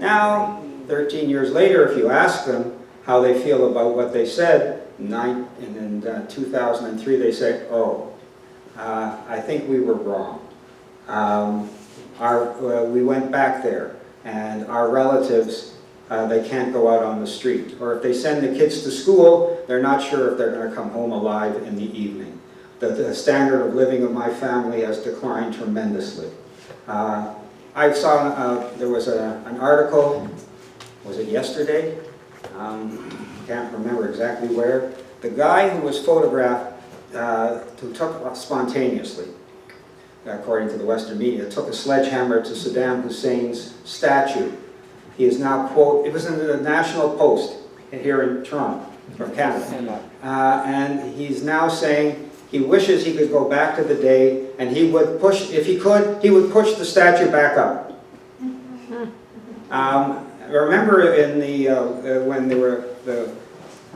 Now, 13 years later, if you ask them how they feel about what they said in 2003, they say, oh, I think we were wrong. We went back there, and our relatives, they can't go out on the street. Or if they send the kids to school, they're not sure if they're going to come home alive in the evening. The standard of living of my family has declined tremendously. I saw there was an article, was it yesterday? Can't remember exactly where. The guy who was photographed, who took spontaneously, according to the Western media, took a sledgehammer to Saddam Hussein's statue. He is now, quote, it was in the National Post here in Toronto, from Canada, and he's now saying he wishes he could go back to the day, and he would push, if he could, he would push the statue back up. Remember in the when there were the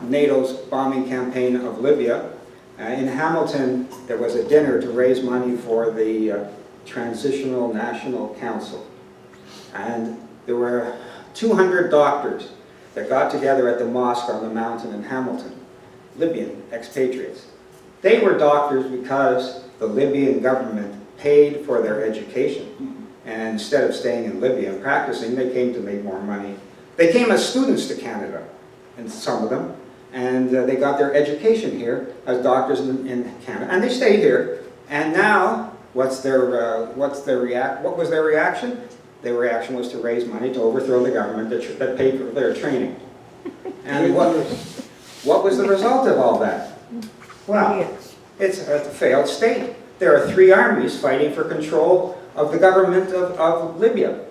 NATO's bombing campaign of Libya, in Hamilton there was a dinner to raise money for the Transitional National Council, and there were 200 doctors that got together at the mosque on the mountain in Hamilton, Libyan expatriates. They were doctors because the Libyan government paid for their education. And instead of staying in Libya and practicing, they came to make more money. They came as students to Canada, and some of them, and they got their education here as doctors in Canada. And they stayed here. And now, what was their reaction? Their reaction was to raise money to overthrow the government that paid for their training. And what was the result of all that? Well, it's a failed state. There are 3 armies fighting for control of the government of Libya.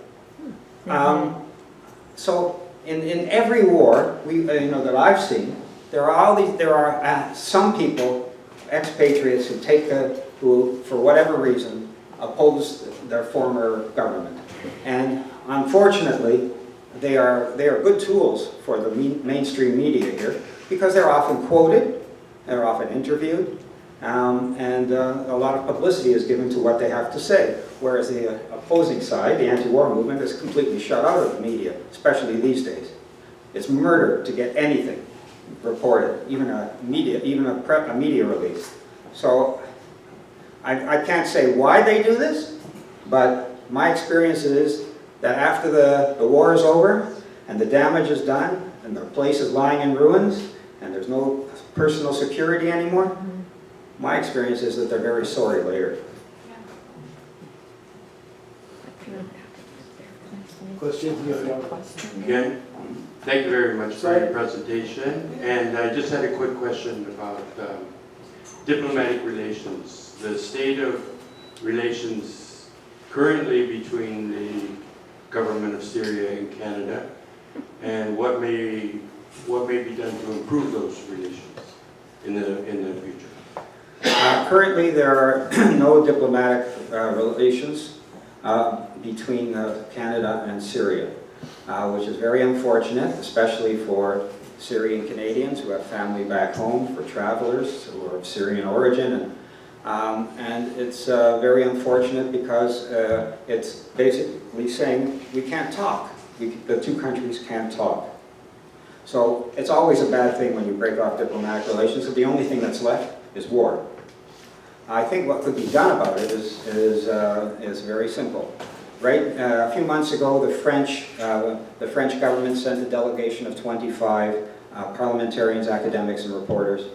So in every war that I've seen, there are some people, expatriates, who for whatever reason oppose their former government, and unfortunately, they are good tools for the mainstream media here because they're often quoted. They're often interviewed, and a lot of publicity is given to what they have to say, whereas the opposing side, the anti-war movement, is completely shut out of the media, especially these days. It's murder to get anything reported, even a media release. So I can't say why they do this, but my experience is that after the war is over and the damage is done and the place is lying in ruins and there's no personal security anymore, my experience is that they're very sorry later. Again, thank you very much for your presentation. And I just had a quick question about diplomatic relations. The state of relations currently between the government of Syria and Canada, and what may be done to improve those relations in the future. Currently, there are no diplomatic relations between Canada and Syria, which is very unfortunate, especially for Syrian Canadians who have family back home, for travelers who are of Syrian origin, and it's very unfortunate because it's basically saying we can't talk. The 2 countries can't talk. So it's always a bad thing when you break off diplomatic relations, because the only thing that's left is war. I think what could be done about it is very simple. Right, a few months ago, the French government sent a delegation of 25 parliamentarians, academics, and reporters,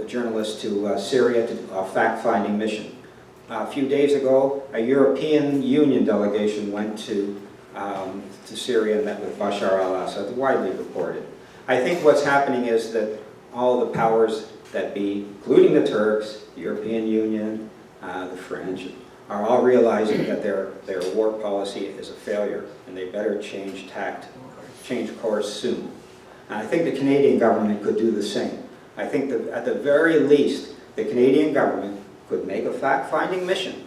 journalists to Syria to a fact-finding mission. A few days ago, a European Union delegation went to Syria and met with Bashar al-Assad, widely reported. I think what's happening is that all the powers that be, including the Turks, the European Union, the French, are all realizing that their war policy is a failure, and they better change course soon. And I think the Canadian government could do the same. I think that at the very least, the Canadian government could make a fact-finding mission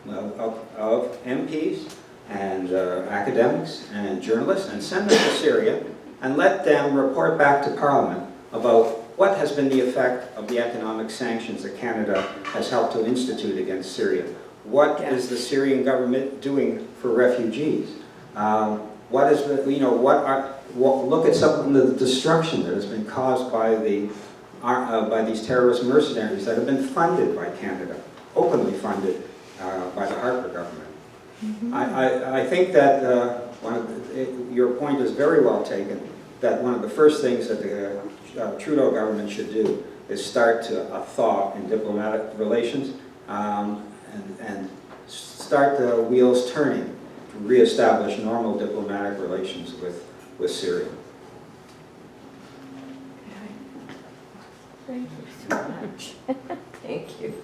of MPs and academics and journalists and send them to Syria and let them report back to Parliament about what has been the effect of the economic sanctions that Canada has helped to institute against Syria. What is the Syrian government doing for refugees? what is the, you know, look at some of the destruction that has been caused by these terrorist mercenaries that have been funded by Canada, openly funded by the Harper government. I think that your point is very well taken, that one of the first things that the Trudeau government should do is start a thaw in diplomatic relations and start the wheels turning to reestablish normal diplomatic relations with Syria. Thank you so much. Thank you.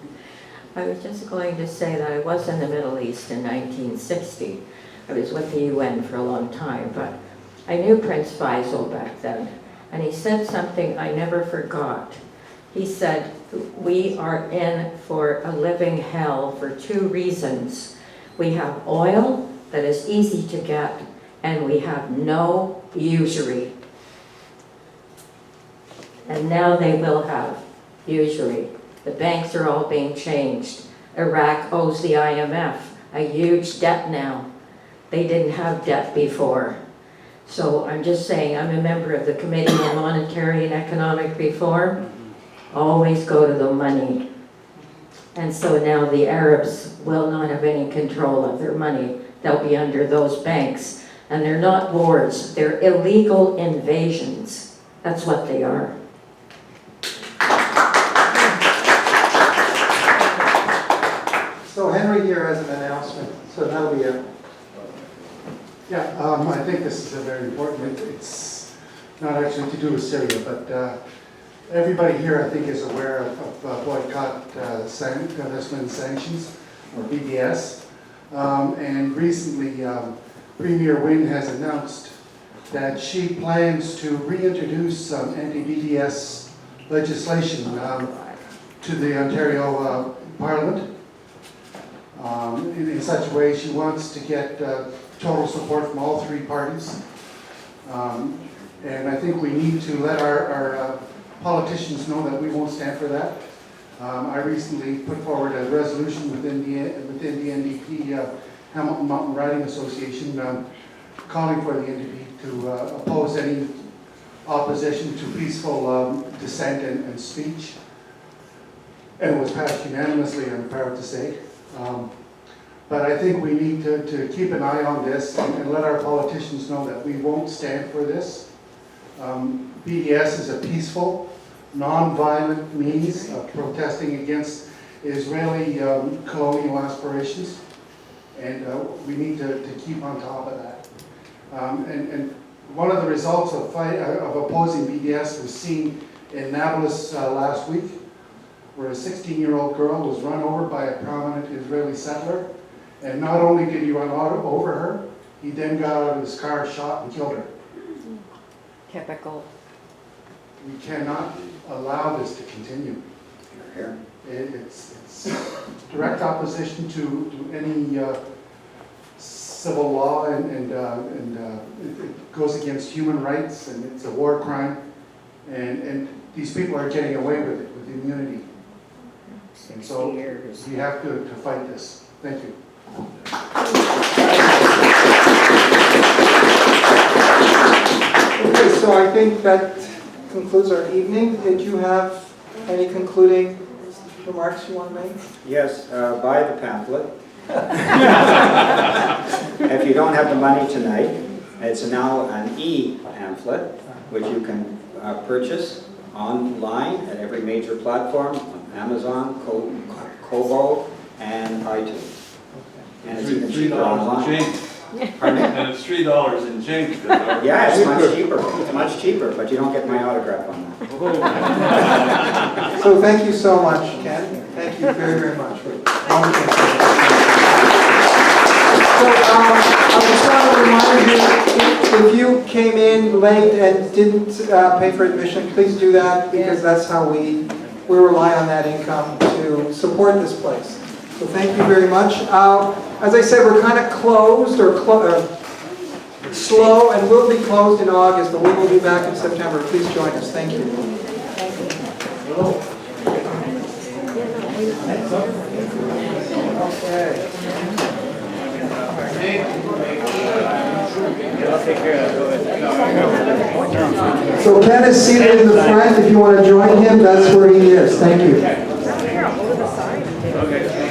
I was just going to say that I was in the Middle East in 1960. I was with the UN for a long time, but I knew Prince Faisal back then, and he said something I never forgot. He said, we are in for a living hell for 2 reasons. We have oil that is easy to get, and we have no usury. And now they will have usury. The banks are all being changed. Iraq owes the IMF a huge debt now. They didn't have debt before. So I'm just saying, I'm a member of the Committee on Monetary and Economic Reform. Always go to the money. And so now the Arabs will not have any control of their money. They'll be under those banks. And they're not wars, they're illegal invasions. That's what they are. So Henry here has an announcement, so that'll be it. Yeah, I think this is a very important, it's not actually to do with Syria, but everybody here I think is aware of boycott investment sanctions, or BDS. And recently, Premier Wynne has announced that she plans to reintroduce some anti-BDS legislation to the Ontario Parliament. In such a way, she wants to get total support from all 3 parties. And I think we need to let our politicians know that we won't stand for that. I recently put forward a resolution within the NDP, Hamilton Mountain Riding Association, calling for the NDP to oppose any opposition to peaceful dissent and speech. And it was passed unanimously, I'm proud to say. But I think we need to keep an eye on this and let our politicians know that we won't stand for this. BDS is a peaceful, non-violent means of protesting against Israeli colonial aspirations, and we need to keep on top of that. And one of the results of opposing BDS was seen in Nablus last week, where a 16-year-old girl was run over by a prominent Israeli settler, and not only did he run over her, he then got out of his car, shot, and killed her. Typical. We cannot allow this to continue. Here. It's direct opposition to any civil law, and it goes against human rights, and it's a war crime, and these people are getting away with it, with immunity. And so we have to fight this. Thank you. Okay, so I think that concludes our evening. Did you have any concluding remarks you want to make? Yes, buy the pamphlet. If you don't have the money tonight, it's now an e-pamphlet, which you can purchase online at every major platform, on Amazon, Kobo, and iTunes. And it's even cheaper online. Pardon me? And it's $3 in change. Yeah, it's much cheaper. It's much cheaper, but you don't get my autograph on that. So thank you so much, Ken. Thank you very, very much. So I just want to remind you, if you came in late and didn't pay for admission, please do that, because that's how we rely on that income to support this place. So thank you very much. As I said, we're kind of closed or slow, and we'll be closed in August, but we will be back in September. Please join us. Thank you. Okay. So Ken is seated in the front. If you want to join him, that's where he is. Thank you. Okay.